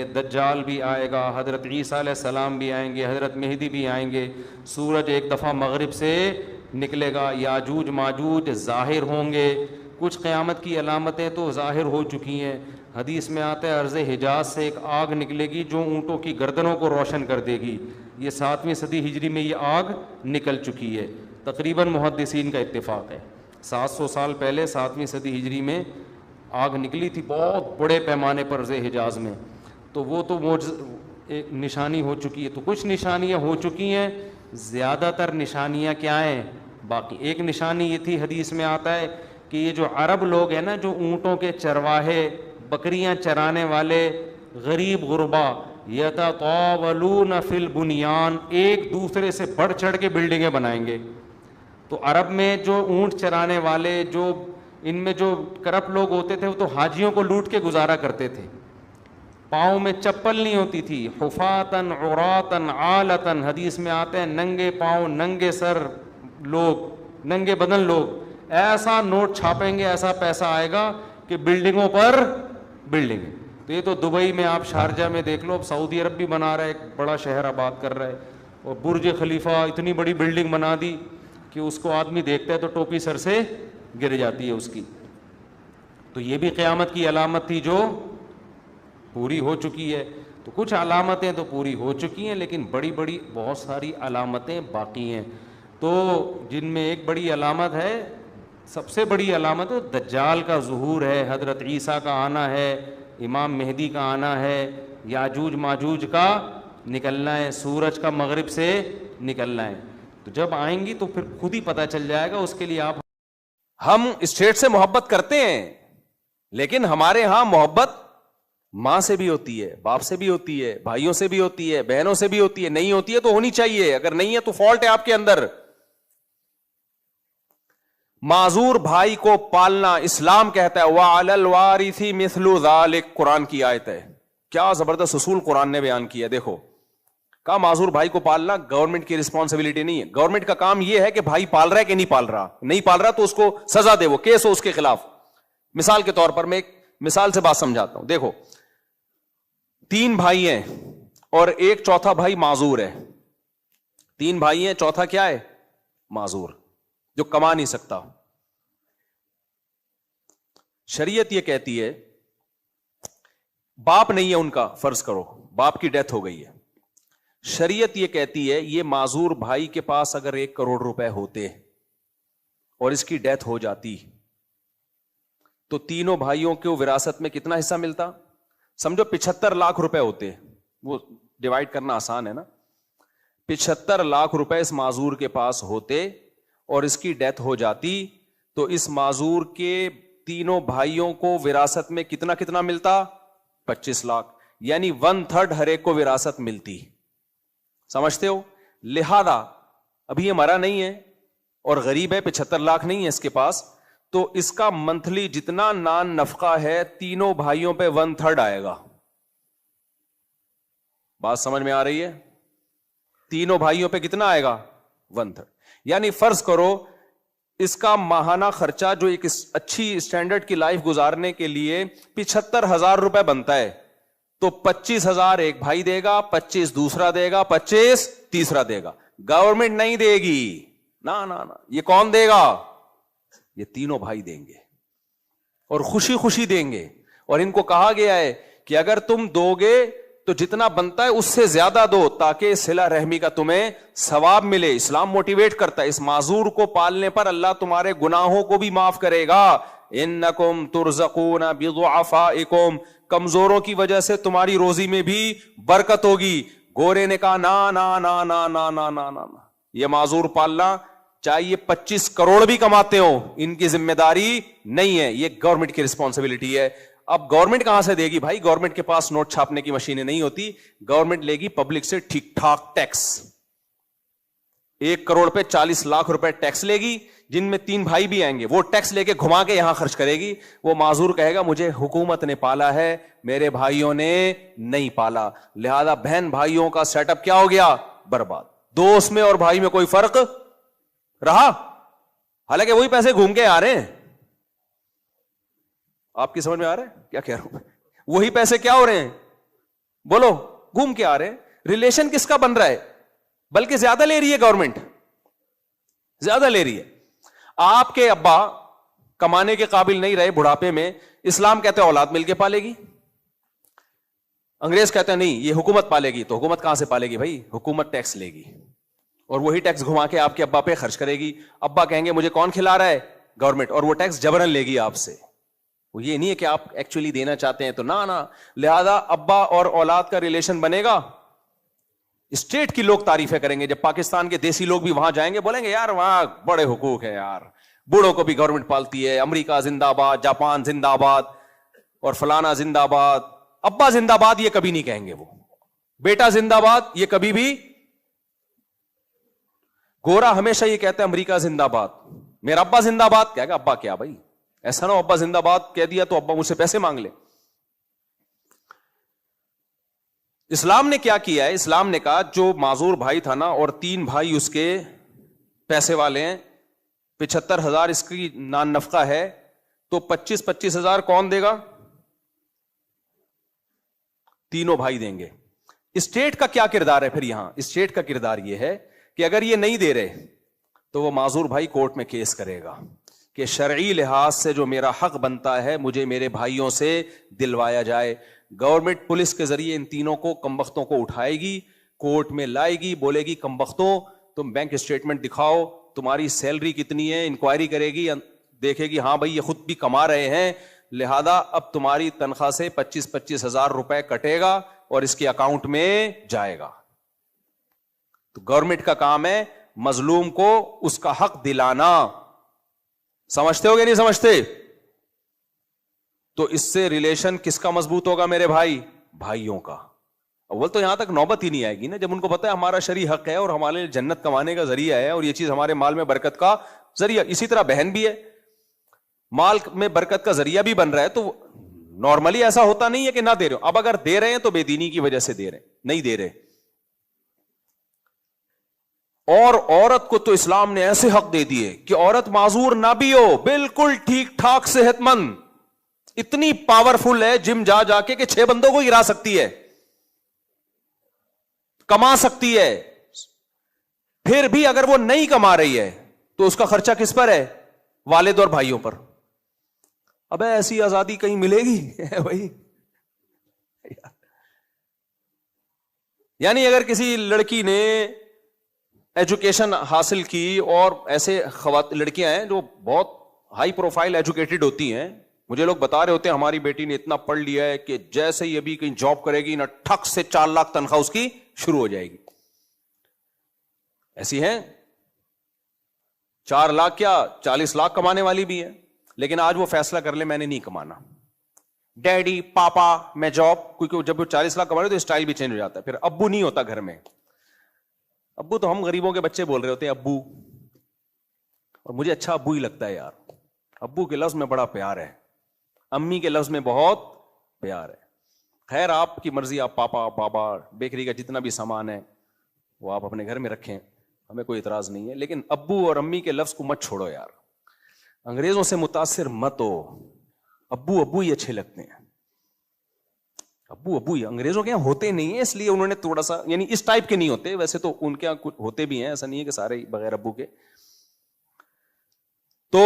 دجال بھی آئے گا، حضرت عیسیٰ علیہ السلام بھی آئیں گے، حضرت مہدی بھی آئیں گے، سورج ایک دفعہ مغرب سے نکلے گا، یاجوج ماجوج ظاہر ہوں گے، کچھ قیامت کی علامتیں تو ظاہر ہو چکی ہیں۔ حدیث میں آتا ہے عرض حجاز سے ایک آگ نکلے گی جو اونٹوں کی گردنوں کو روشن کر دے گی، یہ 7ویں صدی ہجری میں یہ آگ نکل چکی ہے، تقریباً محدثین کا اتفاق ہے۔ 700 سال پہلے 7ویں صدی ہجری میں آگ نکلی تھی بہت بڑے پیمانے پر عرض حجاز میں، تو وہ تو ایک نشانی ہو چکی ہے۔ تو کچھ نشانیاں ہو چکی ہیں، زیادہ تر نشانیاں کیا ہیں باقی۔ ایک نشانی یہ تھی، حدیث میں آتا ہے کہ یہ جو عرب لوگ ہیں نا، جو اونٹوں کے چرواہے، بکریاں چرانے والے غریب غربا، یتطاولون فی البنیان، ایک دوسرے سے بڑھ چڑھ کے بلڈنگیں بنائیں گے۔ تو عرب میں جو اونٹ چرانے والے، جو ان میں جو کرپٹ لوگ ہوتے تھے، وہ تو حاجیوں کو لوٹ کے گزارا کرتے تھے، پاؤں میں چپل نہیں ہوتی تھی، حفاتن عوراتن عالتن، حدیث میں آتے ہیں ننگے پاؤں ننگے سر لوگ، ننگے بدن لوگ، ایسا نوٹ چھاپیں گے، ایسا پیسہ آئے گا کہ بلڈنگوں پر بلڈنگیں۔ تو یہ تو دبئی میں آپ شارجہ میں دیکھ لو، اب سعودی عرب بھی بنا رہا ہے، ایک بڑا شہر آباد کر رہا ہے، اور برج خلیفہ اتنی بڑی بلڈنگ بنا دی کہ اس کو آدمی دیکھتا ہے تو ٹوپی سر سے گر جاتی ہے اس کی۔ تو یہ بھی قیامت کی علامت تھی جو پوری ہو چکی ہے۔ تو کچھ علامتیں تو پوری ہو چکی ہیں، لیکن بڑی بڑی بہت ساری علامتیں باقی ہیں۔ تو جن میں ایک بڑی علامت ہے، سب سے بڑی علامت دجال کا ظہور ہے، حضرت عیسیٰ کا آنا ہے، امام مہدی کا آنا ہے، یاجوج ماجوج کا نکلنا ہے، سورج کا مغرب سے نکلنا ہے۔ تو جب آئیں گی تو پھر خود ہی پتہ چل جائے گا، اس کے لیے آپ ہم اسٹیٹ سے محبت کرتے ہیں، لیکن ہمارے ہاں محبت ماں سے بھی ہوتی ہے، باپ سے بھی ہوتی ہے، بھائیوں سے بھی ہوتی ہے، بہنوں سے بھی ہوتی ہے۔ نہیں ہوتی ہے تو ہونی چاہیے، اگر نہیں ہے تو فالٹ ہے آپ کے اندر۔ معذور بھائی کو پالنا اسلام کہتا ہے وَعَلَى الْوَارِثِ مِثْلُ ذَلِكَ، قرآن کی آیت ہے۔ کیا زبردست اصول قرآن نے بیان کیا، دیکھو کہا معذور بھائی کو پالنا گورنمنٹ کی رسپانسبلٹی نہیں ہے، گورنمنٹ کا کام یہ ہے کہ بھائی پال رہا ہے کہ نہیں پال رہا، نہیں پال رہا تو اس کو سزا دے، وہ کیس ہو اس کے خلاف۔ مثال کے طور پر میں ایک مثال سے بات سمجھاتا ہوں، دیکھو 3 بھائی ہیں اور ایک چوتھا بھائی معذور ہے۔ 3 بھائی ہیں، چوتھا کیا ہے؟ معذور، جو کما نہیں سکتا۔ شریعت یہ کہتی ہے، باپ نہیں ہے ان کا، فرض کرو باپ کی ڈیتھ ہو گئی ہے، شریعت یہ کہتی ہے یہ معذور بھائی کے پاس اگر 1 کروڑ روپے ہوتے اور اس کی ڈیتھ ہو جاتی تو تینوں بھائیوں کو وراثت میں کتنا حصہ ملتا؟ سمجھو 75 لاکھ روپے ہوتے، وہ ڈیوائڈ کرنا آسان ہے نا، 75 لاکھ روپے اس معذور کے پاس ہوتے اور اس کی ڈیتھ ہو جاتی تو اس معذور کے تینوں بھائیوں کو وراثت میں کتنا کتنا ملتا؟ 25 لاکھ، یعنی 1/3 ہر ایک کو وراثت ملتی۔ سمجھتے ہو؟ لہذا ابھی یہ مرا نہیں ہے اور غریب ہے، 75 لاکھ نہیں ہے اس کے پاس، تو اس کا منتھلی جتنا نان نفقہ ہے تینوں بھائیوں پہ 1/3 آئے گا۔ بات سمجھ میں آ رہی ہے؟ تینوں بھائیوں پہ کتنا آئے گا؟ 1/3۔ یعنی فرض کرو اس کا ماہانہ خرچہ جو ایک اچھی اسٹینڈرڈ کی لائف گزارنے کے لیے 75,000 روپے بنتا ہے، تو 25,000 ایک بھائی دے گا، 25 دوسرا دے گا، 25 تیسرا دے گا۔ گورنمنٹ نہیں دے گی، نا نا نا، یہ کون دے گا؟ یہ تینوں بھائی دیں گے اور خوشی خوشی دیں گے۔ اور ان کو کہا گیا ہے کہ اگر تم دو گے تو جتنا بنتا ہے اس سے زیادہ دو تاکہ صلہ رحمی کا تمہیں ثواب ملے۔ اسلام موٹیویٹ کرتا ہے، اس معذور کو پالنے پر اللہ تمہارے گناہوں کو بھی معاف کرے گا۔ انکم ترزقون بضعفائکم، کمزوروں کی وجہ سے تمہاری روزی میں بھی برکت ہوگی۔ گورے نے کہا نا نا نا نا نا نا نا نا، یہ معذور پالنا چاہیے 25 کروڑ بھی کماتے ہو، ان کی ذمہ داری نہیں ہے، یہ گورنمنٹ کی رسپانسبلٹی ہے۔ اب گورنمنٹ کہاں سے دے گی بھائی؟ گورنمنٹ کے پاس نوٹ چھاپنے کی مشینیں نہیں ہوتی، گورنمنٹ لے گی پبلک سے ٹھیک ٹھاک ٹیکس۔ 1 کروڑ پہ 40 لاکھ روپے ٹیکس لے گی، جن میں 3 بھائی بھی آئیں گے، وہ ٹیکس لے کے گھما کے یہاں خرچ کرے گی۔ وہ معذور کہے گا مجھے حکومت نے پالا ہے، میرے بھائیوں نے نہیں پالا، لہذا بہن بھائیوں کا سیٹ اپ کیا ہو گیا؟ برباد۔ دوست میں اور بھائی میں کوئی فرق رہا؟ حالانکہ وہی پیسے گھوم کے آ رہے ہیں۔ آپ کی سمجھ میں آ رہا ہے کیا کہہ رہا ہوں؟ وہی پیسے کیا ہو رہے ہیں؟ بولو گھوم کے آ رہے ہیں. ریلیشن کس کا بن رہا ہے؟ بلکہ زیادہ لے رہی ہے گورنمنٹ, زیادہ لے رہی ہے. آپ کے ابا کمانے کے قابل نہیں رہے بڑھاپے میں, اسلام کہتے ہیں اولاد مل کے پالے گی, انگریز کہتے ہیں نہیں یہ حکومت پالے گی. تو حکومت کہاں سے پالے گی بھائی؟ حکومت ٹیکس لے گی اور وہی ٹیکس گھما کے آپ کے ابا پہ خرچ کرے گی. ابا کہیں گے مجھے کون کھلا رہا ہے؟ گورنمنٹ, اور وہ ٹیکس جبرن لے گی آپ سے. وہ یہ نہیں ہے کہ آپ ایکچولی دینا چاہتے ہیں, تو نہ. لہذا ابا اور اولاد کا ریلیشن بنے گا, اسٹیٹ کی لوگ تعریفیں کریں گے. جب پاکستان کے دیسی لوگ بھی وہاں جائیں گے بولیں گے یار وہاں بڑے حقوق ہیں یار, بوڑھوں کو بھی گورنمنٹ پالتی ہے, امریکہ زندہ باد, جاپان زندہ باد, اور فلانا زندہ باد. ابا زندہ باد یہ کبھی نہیں کہیں گے, وہ بیٹا زندہ باد یہ کبھی بھی. گورا ہمیشہ یہ کہتا ہے امریکہ زندہ باد, میرا ابا زندہ باد. کہے گا ابا کیا بھائی, ایسا نہ ابا زندہ باد کہہ دیا تو ابا مجھ سے پیسے مانگ لے. اسلام نے کیا کیا ہے؟ اسلام نے کہا جو معذور بھائی تھا نا, اور 3 بھائی اس کے پیسے والے ہیں, 75,000 اس کی نان نفقہ ہے, تو 25,000 کون دے گا؟ تینوں بھائی دیں گے. اسٹیٹ کا کیا کردار ہے پھر یہاں؟ اسٹیٹ کا کردار یہ ہے کہ اگر یہ نہیں دے رہے تو وہ معذور بھائی کورٹ میں کیس کرے گا کہ شرعی لحاظ سے جو میرا حق بنتا ہے مجھے میرے بھائیوں سے دلوایا جائے. گورنمنٹ پولیس کے ذریعے ان تینوں کو کمبختوں کو اٹھائے گی, کورٹ میں لائے گی, بولے گی کمبختوں تم بینک اسٹیٹمنٹ دکھاؤ, تمہاری سیلری کتنی ہے, انکوائری کرے گی, دیکھے گی ہاں بھائی یہ خود بھی کما رہے ہیں, لہذا اب تمہاری تنخواہ سے 25,000 روپے کٹے گا اور اس کے اکاؤنٹ میں جائے گا. تو گورنمنٹ کا کام ہے مظلوم کو اس کا حق دلانا. سمجھتے ہو گے نہیں سمجھتے؟ تو اس سے ریلیشن کس کا مضبوط ہوگا میرے بھائی؟ بھائیوں کا. اول تو یہاں تک نوبت ہی نہیں آئے گی نا جب ان کو پتا ہے ہمارا شرعی حق ہے اور ہمارے جنت کمانے کا ذریعہ ہے اور یہ چیز ہمارے مال میں برکت کا ذریعہ. اسی طرح بہن بھی ہے, مال میں برکت کا ذریعہ بھی بن رہا ہے. تو نارملی ایسا ہوتا نہیں ہے کہ نہ دے رہے ہو. اب اگر دے رہے ہیں تو بے دینی کی وجہ سے دے رہے ہیں, نہیں دے رہے. اور عورت کو تو اسلام نے ایسے حق دے دیے کہ عورت معذور نہ بھی ہو, بالکل ٹھیک ٹھاک صحت مند, اتنی پاورفل ہے جم جا جا کے کہ 6 بندوں کو گرا سکتی ہے, کما سکتی ہے. پھر بھی اگر وہ نہیں کما رہی ہے تو اس کا خرچہ کس پر ہے؟ والد اور بھائیوں پر. اب ایسی آزادی کہیں ملے گی بھائی؟ یعنی اگر کسی لڑکی نے ایجوکیشن حاصل کی, اور ایسے لڑکیاں ہیں جو بہت ہائی پروفائل ایجوکیٹڈ ہوتی ہیں, مجھے لوگ بتا رہے ہوتے ہیں ہماری بیٹی نے اتنا پڑھ لیا ہے کہ جیسے ہی ابھی کہیں جاب کرے گی نا ٹھک سے 4 لاکھ تنخواہ اس کی شروع ہو جائے گی. ایسی ہیں 4 لاکھ کیا 40 لاکھ کمانے والی بھی ہے, لیکن آج وہ فیصلہ کر لے میں نے نہیں کمانا, ڈیڈی پاپا میں جاب, کیونکہ جب وہ 40 لاکھ کما رہے تو اسٹائل بھی چینج ہو جاتا ہے. پھر ابو نہیں ہوتا گھر میں. ابو تو ہم غریبوں کے بچے بول رہے ہوتے ہیں ابو, اور مجھے اچھا ابو ہی لگتا ہے یار. ابو کے لفظ میں بڑا پیار ہے, امی کے لفظ میں بہت پیار ہے. خیر آپ کی مرضی, آپ پاپا بابا بیکری کا جتنا بھی سامان ہے وہ آپ اپنے گھر میں رکھیں, ہمیں کوئی اعتراض نہیں ہے. لیکن ابو اور امی کے لفظ کو مت چھوڑو یار, انگریزوں سے متاثر مت ہو. ابو ابو ہی اچھے لگتے ہیں, ابو ابو ہی. انگریزوں کے یہاں ہوتے نہیں ہیں, اس لیے انہوں نے تھوڑا سا, یعنی اس ٹائپ کے نہیں ہوتے, ویسے تو ان کے یہاں کچھ ہوتے بھی ہیں, ایسا نہیں ہے کہ سارے بغیر ابو کے. تو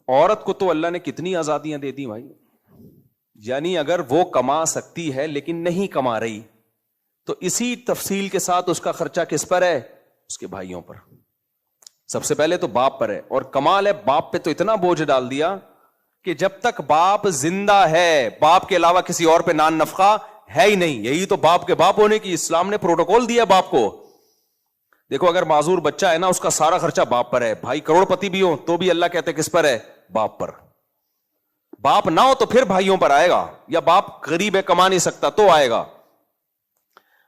عورت کو تو اللہ نے کتنی آزادیاں دے دی بھائی. یعنی اگر وہ کما سکتی ہے لیکن نہیں کما رہی تو اسی تفصیل کے ساتھ اس کا خرچہ کس پر ہے؟ اس کے بھائیوں پر. سب سے پہلے تو باپ پر ہے, اور کمال ہے باپ پہ تو اتنا بوجھ ڈال دیا کہ جب تک باپ زندہ ہے باپ کے علاوہ کسی اور پہ نان نفقہ ہے ہی نہیں. یہی تو باپ کے باپ ہونے کی اسلام نے پروٹوکول دیا باپ کو. دیکھو اگر معذور بچہ ہے نا اس کا سارا خرچہ باپ پر ہے, بھائی کروڑ پتی بھی ہو تو بھی اللہ کہتے کس پر ہے؟ باپ پر. باپ نہ ہو تو پھر بھائیوں پر آئے گا, یا باپ غریب ہے کما نہیں سکتا تو آئے گا,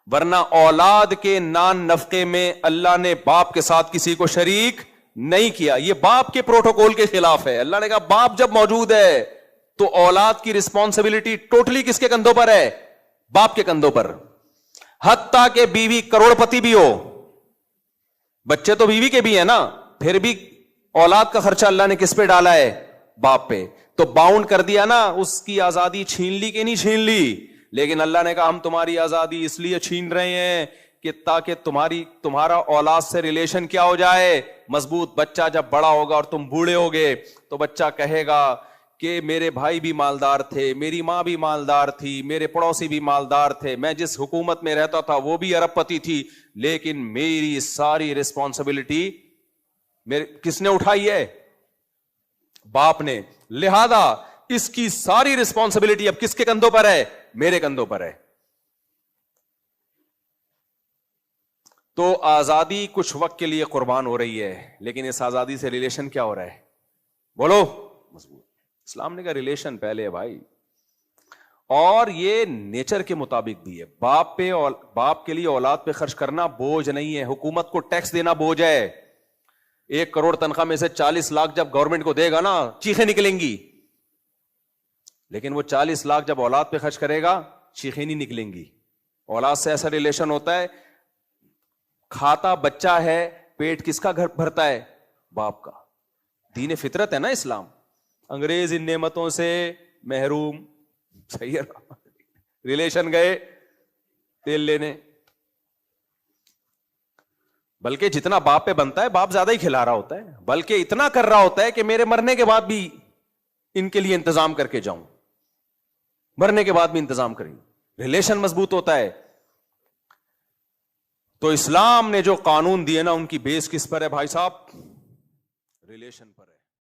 ورنہ اولاد کے نان نفقے میں اللہ نے باپ کے ساتھ کسی کو شریک نہیں کیا. یہ باپ کے پروٹوکول کے خلاف ہے. اللہ نے کہا باپ جب موجود ہے تو اولاد کی رسپانسبلٹی ٹوٹلی کس کے کندھوں پر ہے؟ باپ کے کندھوں پر. حتیٰ کہ بیوی کروڑ پتی بھی ہو, بچے تو بیوی کے بھی ہیں نا, پھر بھی اولاد کا خرچہ اللہ نے کس پہ ڈالا ہے؟ باپ پہ. تو باؤنڈ کر دیا نا, اس کی آزادی چھین لی کہ نہیں چھین لی؟ لیکن اللہ نے کہا ہم تمہاری آزادی اس لیے چھین رہے ہیں کہ تاکہ تمہارا اولاد سے ریلیشن کیا ہو جائے, مضبوط. بچہ جب بڑا ہوگا اور تم بوڑھے ہوگے تو بچہ کہے گا کہ میرے بھائی بھی مالدار تھے, میری ماں بھی مالدار تھی, میرے پڑوسی بھی مالدار تھے, میں جس حکومت میں رہتا تھا وہ بھی ارب پتی تھی, لیکن میری ساری رسپانسبلٹی کس نے اٹھائی ہے؟ باپ نے. لہذا اس کی ساری رسپانسبلٹی اب کس کے کندھوں پر ہے؟ میرے کندھوں پر ہے. تو آزادی کچھ وقت کے لیے قربان ہو رہی ہے, لیکن اس آزادی سے ریلیشن کیا ہو رہا ہے؟ بولو. مضبوط. اسلام نے کہا ریلیشن پہلے ہے بھائی, اور یہ نیچر کے مطابق بھی ہے. باپ کے لیے اولاد پہ خرچ کرنا بوجھ نہیں ہے, حکومت کو ٹیکس دینا بوجھ ہے. 1 کروڑ تنخواہ میں سے 40 لاکھ جب گورنمنٹ کو دے گا نا, چیخیں نکلیں گی. لیکن وہ 40 لاکھ جب اولاد پہ خرچ کرے گا, چیخیں نہیں نکلیں گی. اولاد سے ایسا ریلیشن ہوتا ہے, کھاتا بچہ ہے, پیٹ کس کا گھر بھرتا ہے؟ باپ کا. دین فطرت ہے نا اسلام. انگریز ان نعمتوں سے محروم. صحیح ہے, ریلیشن گئے تیل لینے. بلکہ جتنا باپ پہ بنتا ہے باپ زیادہ ہی کھلا رہا ہوتا ہے, بلکہ اتنا کر رہا ہوتا ہے کہ میرے مرنے کے بعد بھی ان کے لیے انتظام کر کے جاؤں, مرنے کے بعد بھی انتظام کریں. ریلیشن مضبوط ہوتا ہے. تو اسلام نے جو قانون دیے نا, ان کی بیس کس پر ہے بھائی صاحب؟ ریلیشن پر ہے.